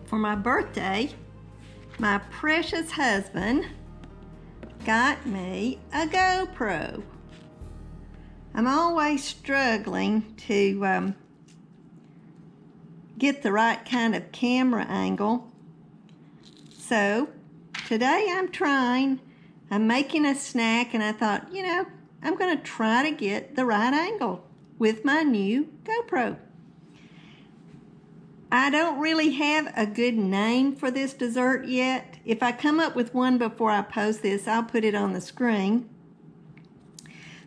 for my birthday, my precious husband got me a GoPro. I'm always struggling to get the right kind of camera angle. So today I'm making a snack, and I thought, I'm going to try to get the right angle with my new GoPro. I don't really have a good name for this dessert yet. If I come up with one before I post this, I'll put it on the screen.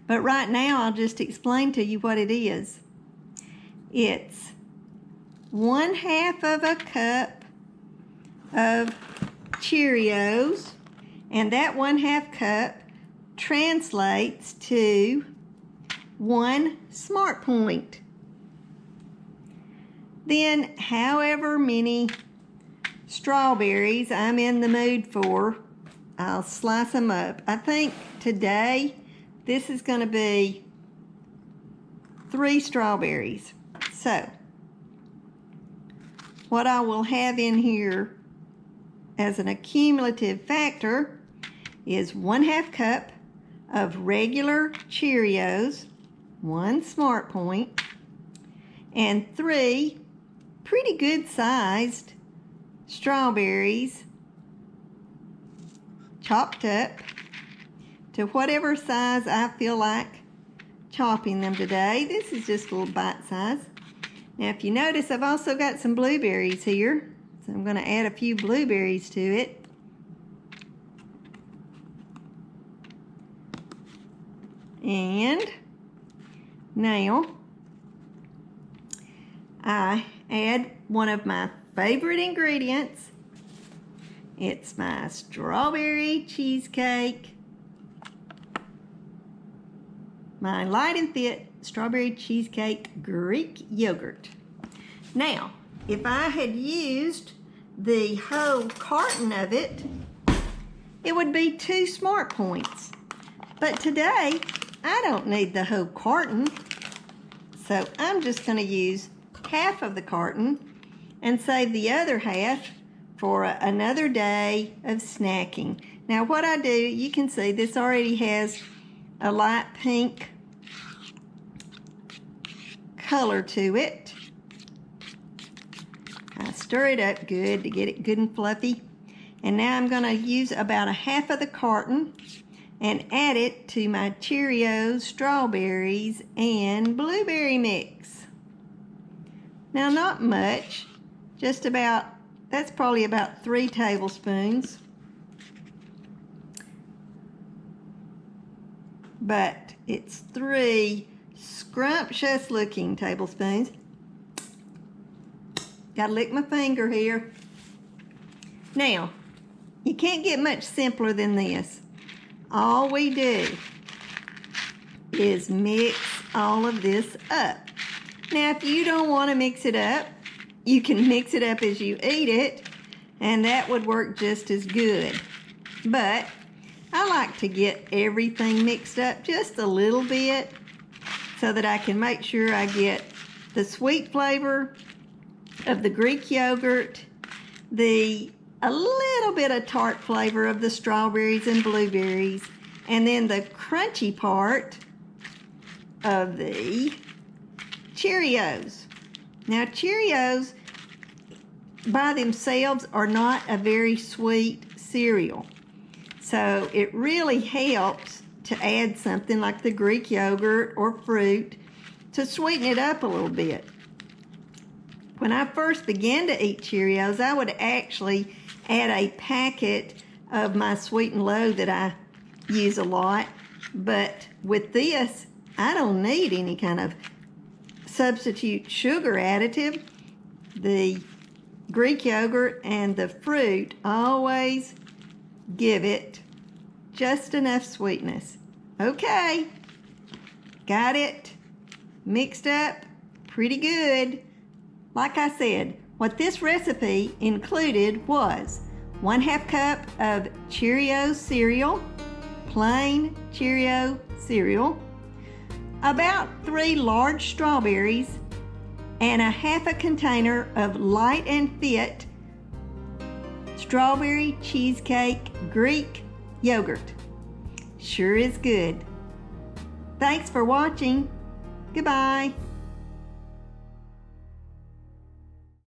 But right now, I'll just explain to you what it is. It's 1/2 of a cup of Cheerios, and that 1/2 cup translates to 1 Smart Point. Then however many strawberries I'm in the mood for, I'll slice them up. I think today this is going to be 3 strawberries. So what I will have in here as an accumulative factor is 1/2 cup of regular Cheerios, 1 Smart Point, and 3 pretty good sized strawberries chopped up to whatever size I feel like chopping them today. This is just a little bite size. Now if you notice, I've also got some blueberries here, so I'm going to add a few blueberries to it. And now I add one of my favorite ingredients. It's my strawberry cheesecake, my light and fit strawberry cheesecake Greek yogurt. Now, if I had used the whole carton of it, it would be 2 Smart Points. But today, I don't need the whole carton, so I'm just going to use half of the carton and save the other half for another day of snacking. Now what I do, you can see this already has a light pink color to it. I stir it up good to get it good and fluffy. And now I'm going to use about 1/2 of the carton and add it to my Cheerios, strawberries, and blueberry mix. Now not much, just about, that's probably about 3 tablespoons. But it's 3 scrumptious looking tablespoons. Gotta lick my finger here. Now, you can't get much simpler than this. All we do is mix all of this up. Now, if you don't want to mix it up, you can mix it up as you eat it, and that would work just as good. But I like to get everything mixed up just a little bit so that I can make sure I get the sweet flavor of the Greek yogurt, a little bit of tart flavor of the strawberries and blueberries, and then the crunchy part of the Cheerios. Now Cheerios by themselves are not a very sweet cereal, so it really helps to add something like the Greek yogurt or fruit to sweeten it up a little bit. When I first began to eat Cheerios, I would actually add a packet of my Sweet and Low that I use a lot, but with this I don't need any kind of substitute sugar additive. The Greek yogurt and the fruit always give it just enough sweetness. Okay, got it mixed up pretty good. Like I said, what this recipe included was 1/2 cup of Cheerios cereal, plain Cheerio cereal, about 3 large strawberries, and a 1/2 container of light and fit strawberry cheesecake Greek yogurt. Sure is good. Thanks for watching. Goodbye.